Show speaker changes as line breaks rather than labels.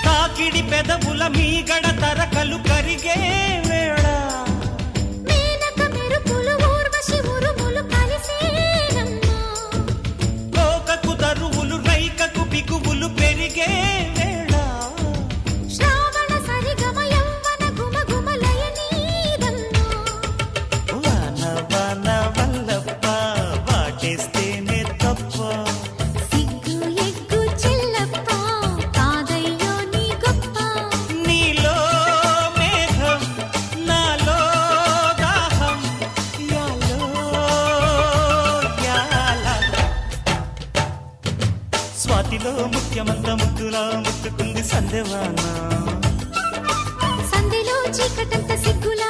తాకిడి పెదవుల మీగడ తరకలు కరిగే వేళ కోకకు దరువులు రైకకు బిగువులు పెరిగే వేళ వాన వాన వల్లప్ప వాటేస్తేనే తప్ప నీలో మేఘం నాలో దాహం యాలో యాల స్వాతిలో ముఖ్యమంత ముద్దులా ముట్టుకుంది సందెవాన
సంధిలో చీకటంత సిగ్గుల